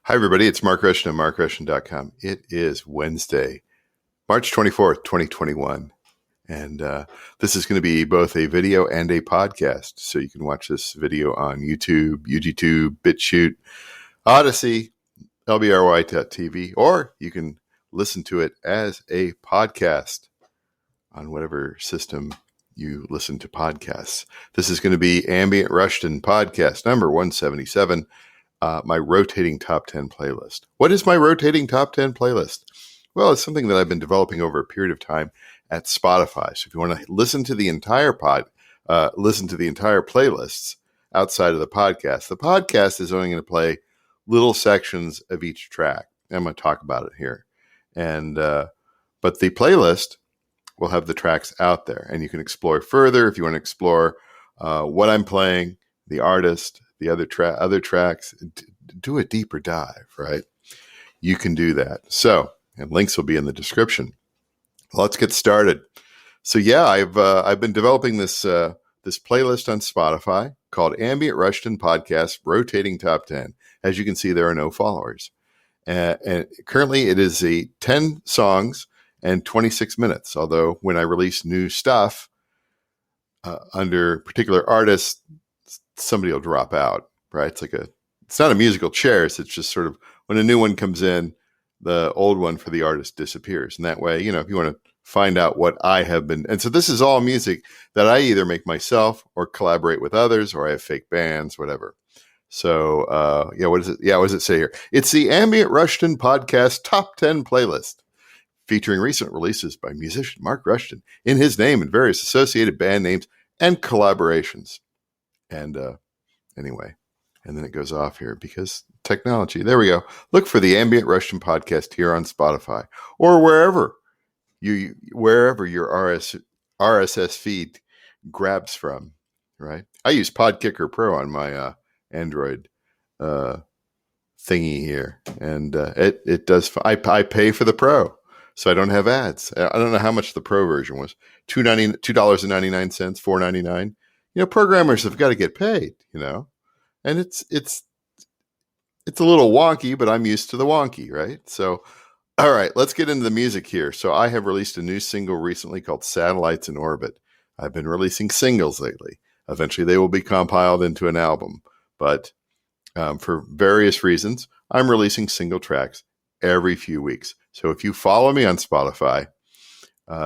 Hi, everybody. It's Mark Rushton of markrushton.com. It is Wednesday, March 24th, 2021. And this is going to be both a video and a podcast. So you can watch this video on YouTube, UGTube, BitChute, Odyssey, LBRY.TV, or you can listen to it as a podcast on whatever system you listen to podcasts. This is going to be Ambient Rushton podcast number 177. My rotating top 10 playlist. What is my rotating top 10 playlist? Well, it's something that I've been developing over a period of time at Spotify. So if you want to listen to the entire playlists outside of the podcast is only going to play little sections of each track. I'm going to talk about it here. And but the playlist will have the tracks out there, and you can explore further if you want to explore what I'm playing, the artist, the other tracks, do a deeper dive, right? You can do that. So, and links will be in the description. Let's get started. So yeah, I've been developing this playlist on Spotify called Ambient Rushton Podcast Rotating Top 10. As you can see, there are no followers. And currently it is 10 songs and 26 minutes. Although when I release new stuff under particular artists, somebody will drop out, right? It's not a musical chairs. It's just sort of when a new one comes in, the old one for the artist disappears. And that way, if you want to find out what I have been, and so this is all music that I either make myself or collaborate with others, or I have fake bands, whatever. So, what is it? Yeah, what does it say here? It's the Ambient Rushton Podcast Top 10 playlist, featuring recent releases by musician Mark Rushton in his name and various associated band names and collaborations. And anyway, and then it goes off here because technology. There we go. Look for the Ambient Rushton podcast here on Spotify or wherever your RSS feed grabs from. Right? I use Podkicker Pro on my Android thingy here, and it does. I pay for the Pro, so I don't have ads. I don't know how much the Pro version was. $2.99, $4.99. Programmers have got to get paid, and it's a little wonky, but I'm used to the wonky, right? So, all right, let's get into the music here. So I have released a new single recently called Satellites in Orbit. I've been releasing singles lately. Eventually they will be compiled into an album, but for various reasons, I'm releasing single tracks every few weeks. So if you follow me on Spotify,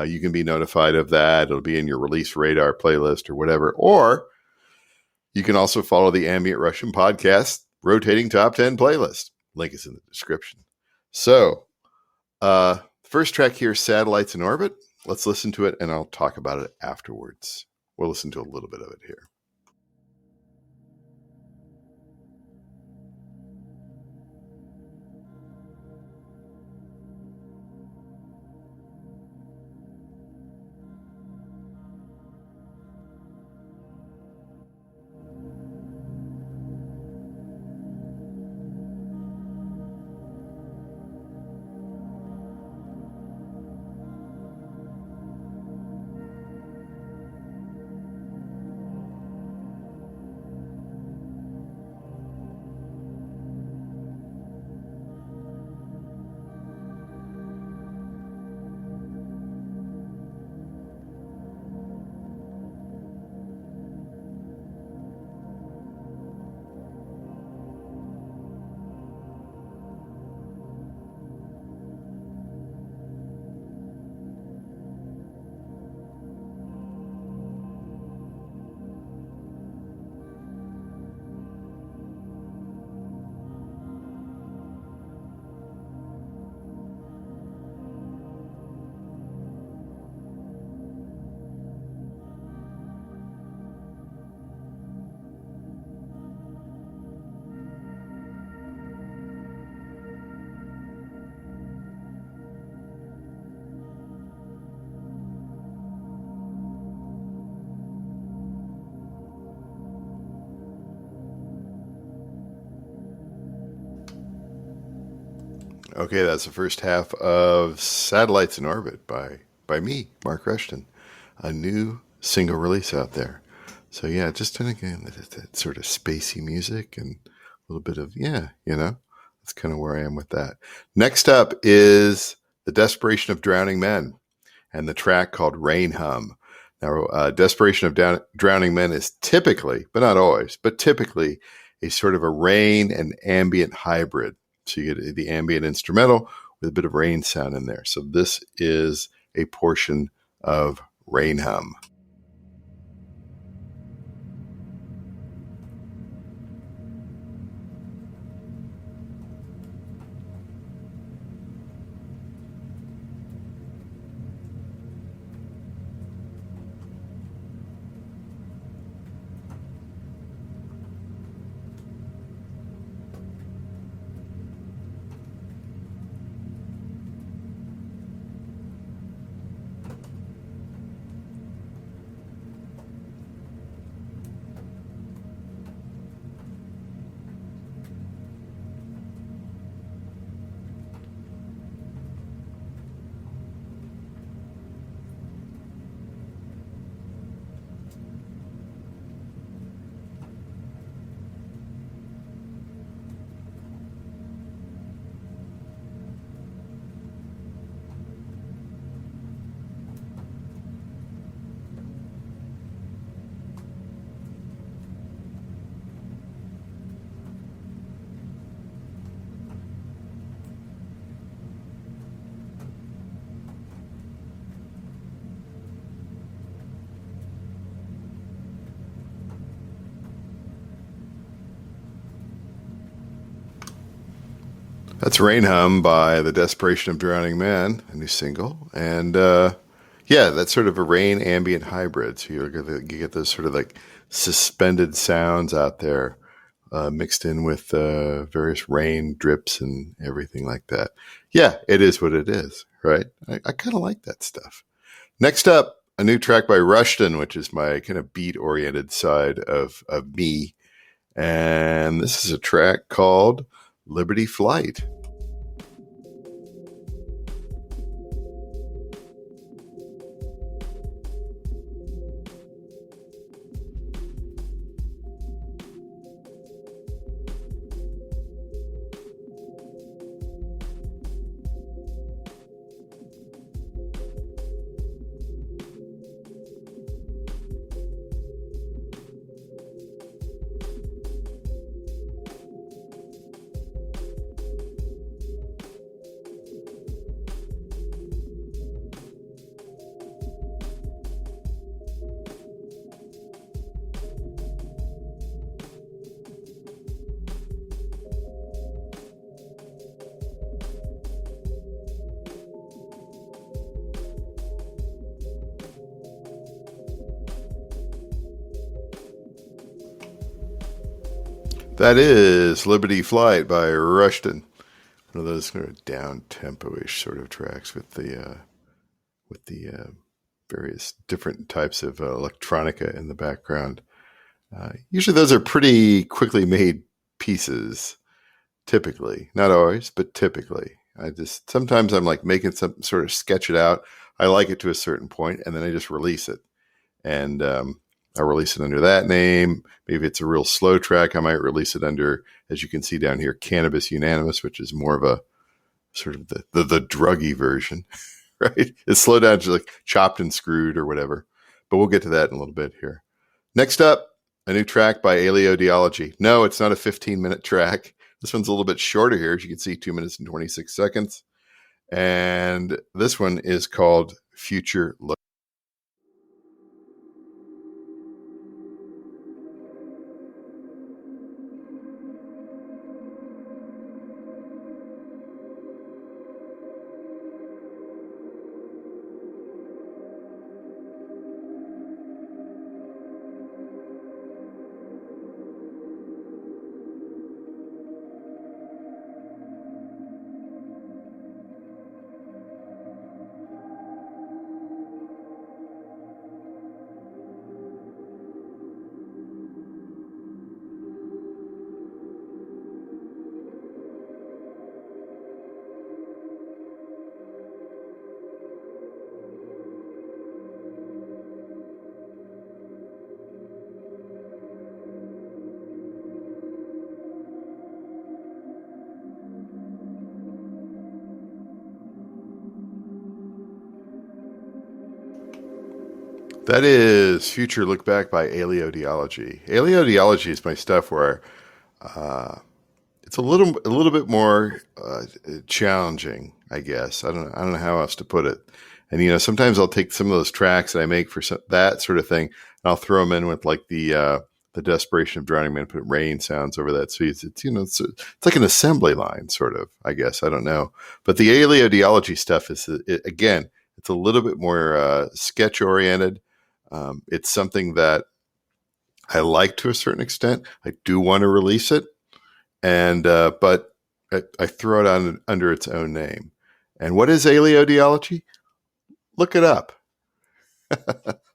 you can be notified of that. It'll be in your release radar playlist or whatever. Or you can also follow the Ambient Rushton Podcast Rotating Top 10 playlist. Link is in the description. So, first track here, Satellites in Orbit. Let's listen to it, and I'll talk about it afterwards. We'll listen to a little bit of it here. Okay, that's the first half of Satellites in Orbit by me, Mark Rushton, a new single release out there. So yeah, just again that sort of spacey music and a little bit of That's kind of where I am with that. Next up is The Desperation of Drowning Men and the track called Rain Hum. Now, Desperation of Drowning Men is typically, but not always, but typically a sort of a rain and ambient hybrid. So you get the ambient instrumental with a bit of rain sound in there. So this is a portion of Rain Hum. That's Rain Hum by The Desperation of Drowning Men, a new single. And yeah, that's sort of a rain ambient hybrid. So you get those sort of like suspended sounds out there mixed in with various rain drips and everything like that. Yeah, it is what it is, right? I kind of like that stuff. Next up, a new track by Rushton, which is my kind of beat-oriented side of me. And this is a track called Liberty Flight. That is Liberty Flight by Rushton. One of those sort of down tempo-ish sort of tracks with the various different types of electronica in the background. Usually those are pretty quickly made pieces, typically. Not always, but typically. Sometimes I'm like making some sort of sketch it out. I like it to a certain point, and then I just release it. And I release it under that name. Maybe it's a real slow track. I might release it under, as you can see down here, Cannabis Unanimous, which is more of a sort of the druggy version, right? It's slowed down to like chopped and screwed or whatever. But we'll get to that in a little bit here. Next up, a new track by Aleodiology. No, it's not a 15-minute track. This one's a little bit shorter here. As you can see, 2 minutes and 26 seconds. And this one is called Future Look. That is Future Look Back by Aleodiology. Aleodiology is my stuff where it's a little bit more challenging, I guess. I don't know how else to put it. And sometimes I'll take some of those tracks that I make for that sort of thing, and I'll throw them in with like the Desperation of Drowning Men, put rain sounds over that. So it's like an assembly line, sort of. I guess I don't know, but the Aleodiology stuff is again, it's a little bit more sketch oriented. It's something that I like to a certain extent. I do want to release it, and but I throw it on under its own name. And what is Aleodiology? Look it up.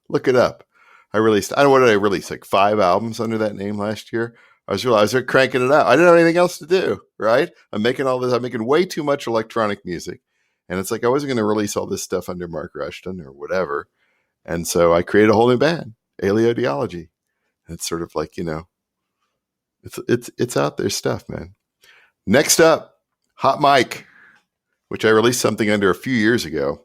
Look it up. I don't know, what did I release? Like 5 albums under that name last year. I was cranking it out. I didn't have anything else to do, right? I'm making all this. I'm making way too much electronic music. And it's like I wasn't going to release all this stuff under Mark Rushton or whatever. And so I created a whole new band, Aleodiology. And it's sort of like, it's out there stuff, man. Next up, Hot Mic, which I released something under a few years ago.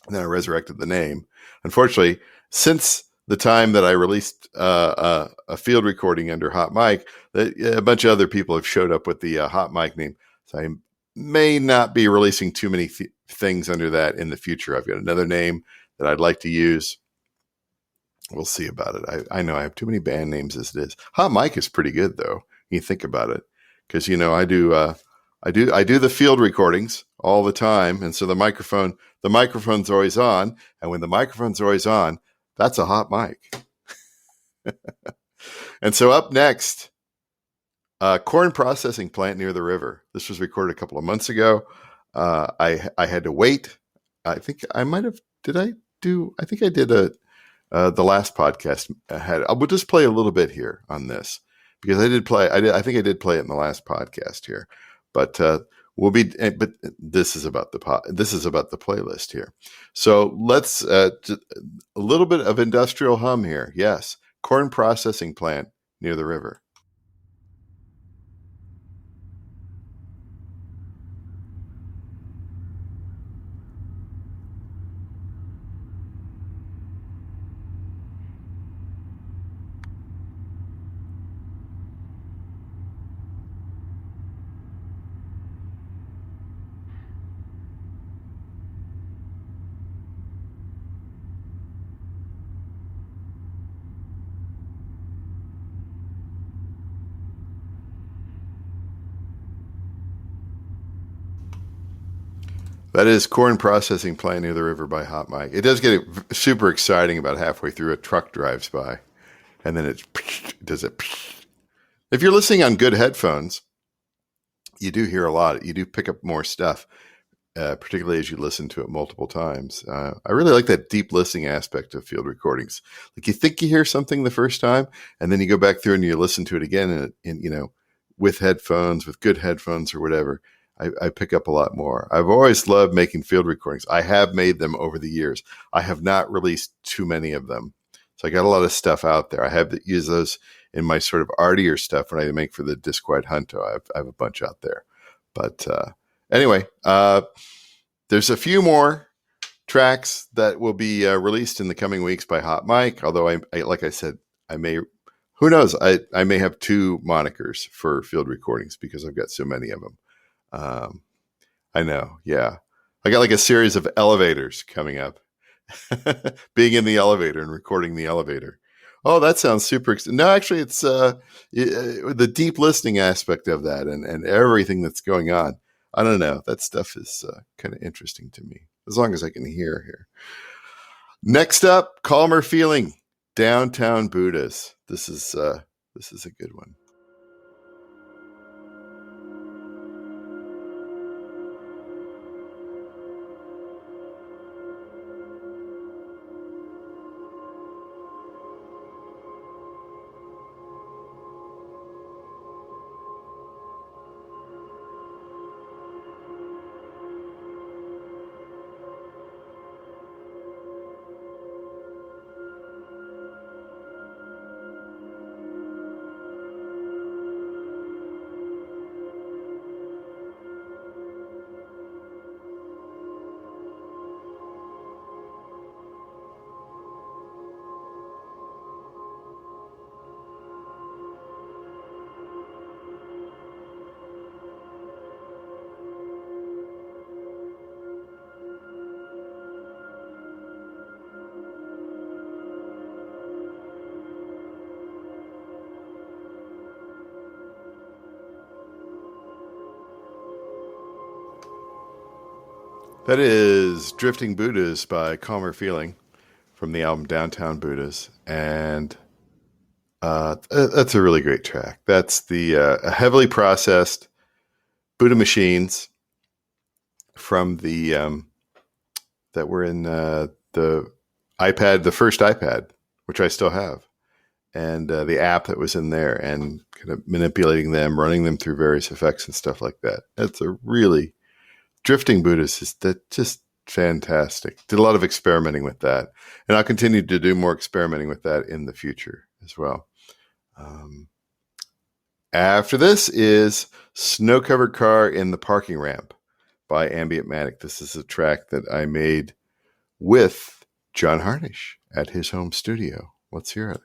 And then I resurrected the name. Unfortunately, since the time that I released a field recording under Hot Mic, a bunch of other people have showed up with the Hot Mic name. So I may not be releasing too many things under that in the future. I've got another name that I'd like to use. We'll see about it. I know I have too many band names as it is. Hot Mic is pretty good though. You think about it, because I do the field recordings all the time, and so the microphone's always on, and when the microphone's always on, that's a hot mic. And so up next, corn processing plant near the river. This was recorded a couple of months ago. I had to wait. I think I might have. I think I did the last podcast. I will just play a little bit here on this, because I think I did play it in the last podcast here, but but this is about the playlist here. So let's a little bit of industrial hum here. Yes, corn processing plant near the river. That is corn processing plant near the river by Hot Mic. It does get super exciting about halfway through. A truck drives by, and then it does it. If you're listening on good headphones, you do hear a lot. You do pick up more stuff, particularly as you listen to it multiple times. I really like that deep listening aspect of field recordings. Like, you think you hear something the first time, and then you go back through and you listen to it again, and with headphones, with good headphones or whatever. I pick up a lot more. I've always loved making field recordings. I have made them over the years. I have not released too many of them. So I got a lot of stuff out there. I have to use those in my sort of artier stuff when I make for the Disquiet Hunto. I have a bunch out there. But anyway, there's a few more tracks that will be released in the coming weeks by Hot Mic. Although I like I said, who knows? I may have 2 monikers for field recordings because I've got so many of them. I know. Yeah. I got like a series of elevators coming up, being in the elevator and recording the elevator. Oh, that sounds super. No, actually it's, the deep listening aspect of that and everything that's going on. I don't know. That stuff is kind of interesting to me, as long as I can hear here. Next up, Calmer Feeling, Downtown Buddhas. This is a good one. That is Drifting Buddhas by Calmer Feeling from the album Downtown Buddhas. And that's a really great track. That's the heavily processed Buddha machines from the that were in the iPad, the first iPad, which I still have, and the app that was in there, and kind of manipulating them, running them through various effects and stuff like that. That's a really Drifting Buddhist is that just fantastic. Did a lot of experimenting with that, and I'll continue to do more experimenting with that in the future as well. After this is Snow Covered Car in the Parking Ramp by Ambient. This is a track that I made with John Harnish at his home studio. Let's hear it.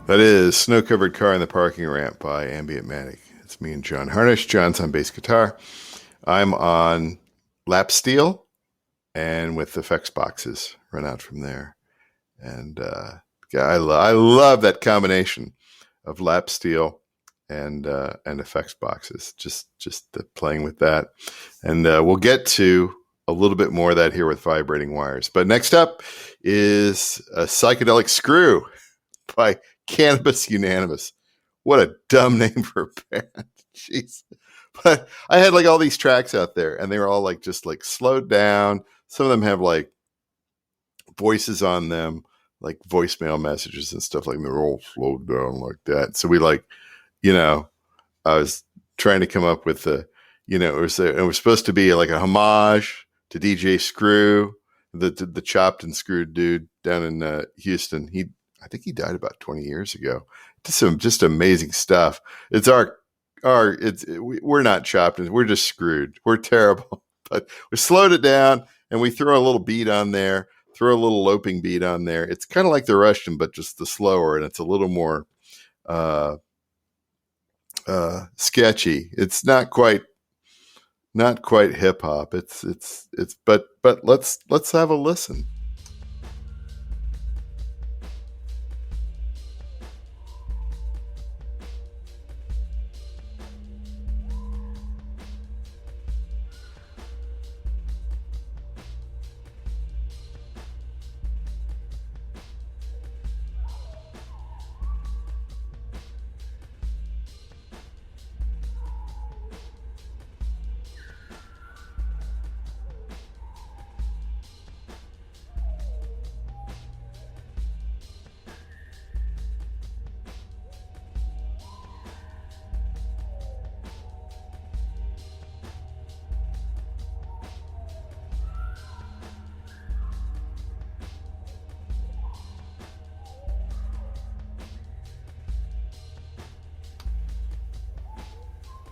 That is Snow Covered Car in the Parking Ramp by Ambient. It's me and John Harnish. John's on bass guitar. I'm on lap steel and with effects boxes run out from there. And I love that combination of lap steel and effects boxes. Just the playing with that. And we'll get to a little bit more of that here with vibrating wires. But next up is a Psychedelic Screw by Cannabis Unanimous. What a dumb name for a band. Jeez. But I had like all these tracks out there and they were all like just like slowed down. Some of them have like voices on them, like voicemail messages and stuff like that. They're all slowed down like that. So we like, I was trying to come up with the, it was supposed to be like a homage to DJ Screw, the chopped and screwed dude down in Houston. I think he died about 20 years ago. Just amazing stuff. It's we're not chopped and we're just screwed. We're terrible, but we slowed it down and we throw a little beat on there, throw a little loping beat on there. It's kind of like the Rushton, but just the slower, and it's a little more sketchy. It's not quite hip hop. But let's have a listen.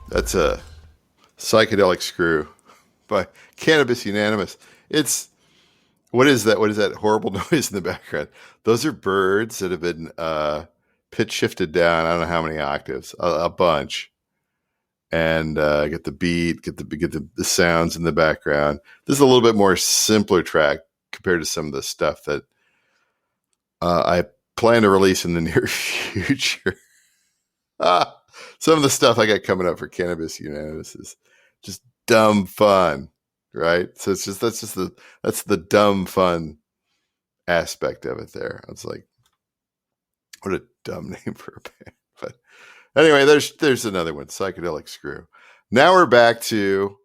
That's a Psychedelic Screw by Cannabis Unanimous. What is that? What is that horrible noise in the background? Those are birds that have been pitch shifted down. I don't know how many octaves, a bunch, and get the beat, get the sounds in the background. This is a little bit more simpler track compared to some of the stuff that I plan to release in the near future. Some of the stuff I got coming up for Cannabis Unanimous is just dumb fun, right? So that's the dumb fun aspect of it there. I was like, what a dumb name for a band. But anyway, there's another one, Psychedelic Screw. Now we're back to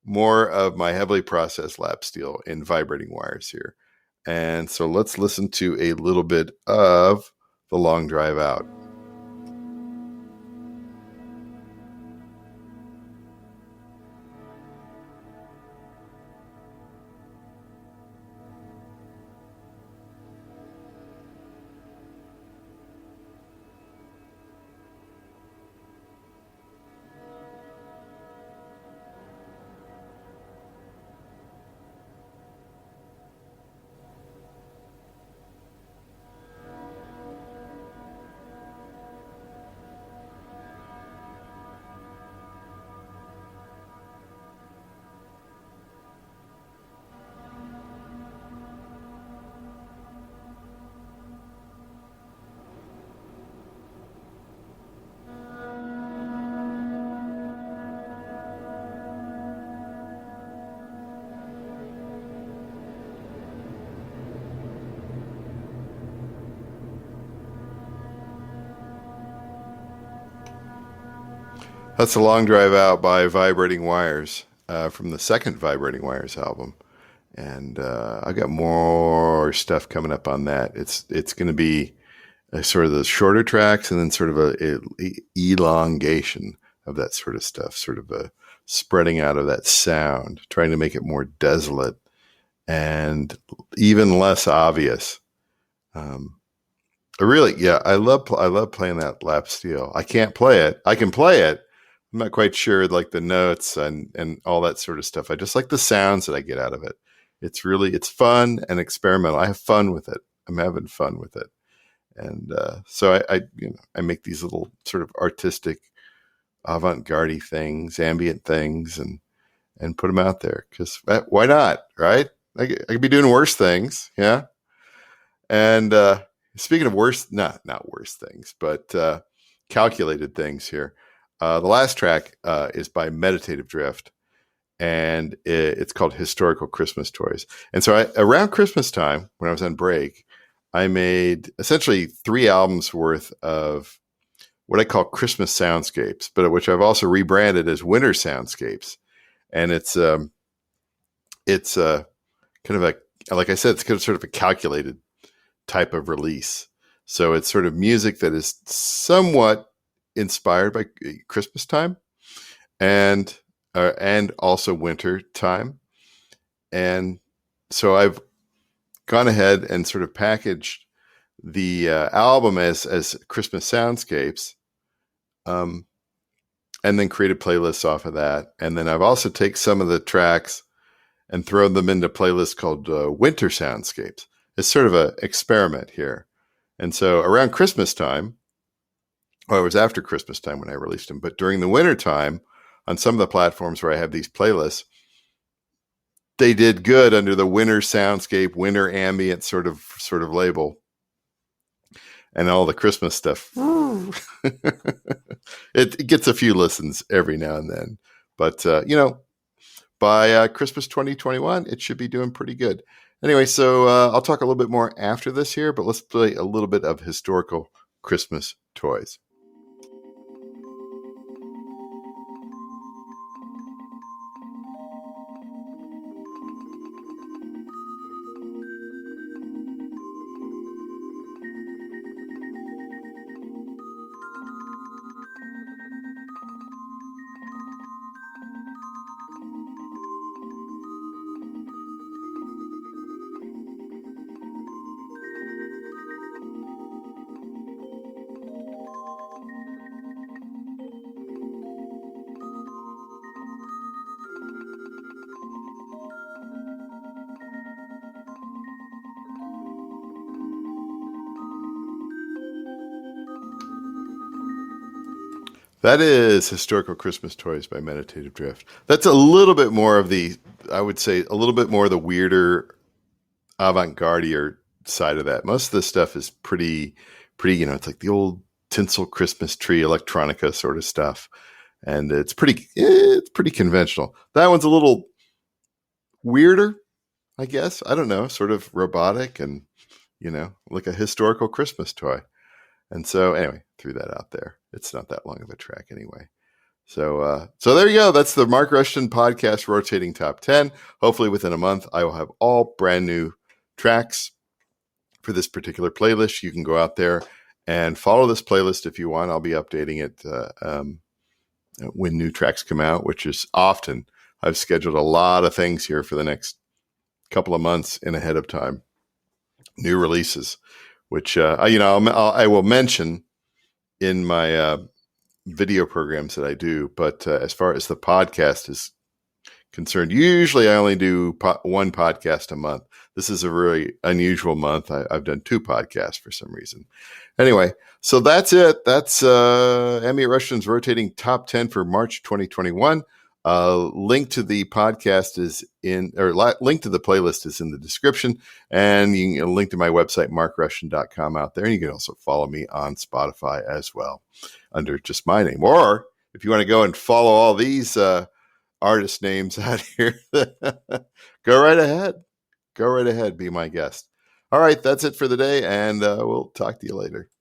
more of my heavily processed lap steel in vibrating wires here. And so let's listen to a little bit of The Long Drive Out. That's The Long Drive Out by Vibrating Wires from the second Vibrating Wires album. And I got more stuff coming up on that. It's going to be sort of the shorter tracks and then sort of a elongation of that sort of stuff, sort of a spreading out of that sound, trying to make it more desolate and even less obvious. I love playing that lap steel. I can't play it. I can play it. I'm not quite sure like the notes and all that sort of stuff. I just like the sounds that I get out of it. It's fun and experimental. I have fun with it. I'm having fun with it. And so I make these little sort of artistic avant-garde things, ambient things, and put them out there because why not, right? I could be doing worse things, yeah. And speaking of worse, not worse things, but calculated things here. The last track is by Meditative Drift, and it's called Historical Christmas Toys. And so around Christmas time, when I was on break, I made essentially 3 albums worth of what I call Christmas soundscapes, but which I've also rebranded as winter soundscapes. And it's kind of like I said, it's kind of sort of a calculated type of release. So it's sort of music that is somewhat inspired by Christmas time and also winter time. And so I've gone ahead and sort of packaged the album as Christmas soundscapes, and then created playlists off of that. And then I've also taken some of the tracks and thrown them into playlists called Winter Soundscapes. It's sort of an experiment here. And so around Christmas time, well, it was after Christmas time when I released them, but during the winter time, on some of the platforms where I have these playlists, they did good under the winter soundscape, winter ambient sort of label. And all the Christmas stuff, it gets a few listens every now and then. But, by Christmas 2021, it should be doing pretty good. Anyway, so I'll talk a little bit more after this here, but let's play a little bit of Historical Christmas Toys. That is Historical Christmas Toys by Meditative Drift. That's a little bit more of the, I would say, a little bit more of the weirder, avant-garde side of that. Most of this stuff is pretty, it's like the old tinsel Christmas tree electronica sort of stuff. And it's pretty conventional. That one's a little weirder, I guess. I don't know, sort of robotic and, like a historical Christmas toy. And so anyway, threw that out there. It's not that long of a track anyway. So there you go. That's the Mark Rushton podcast rotating top 10. Hopefully within a month, I will have all brand new tracks for this particular playlist. You can go out there and follow this playlist if you want. I'll be updating it when new tracks come out, which is often. I've scheduled a lot of things here for the next couple of months in ahead of time. New releases, which I will mention in my video programs that I do. But as far as the podcast is concerned, usually I only do one podcast a month. This is a really unusual month. I've done 2 podcasts for some reason. Anyway, so that's it. That's Ambient Rushton's rotating top 10 for March 2021. Link to the podcast is link to the playlist is in the description, and you can link to my website, markrushton.com out there. And you can also follow me on Spotify as well under just my name. Or if you want to go and follow all these artist names out here, go right ahead. Go right ahead. Be my guest. All right. That's it for the day. And we'll talk to you later.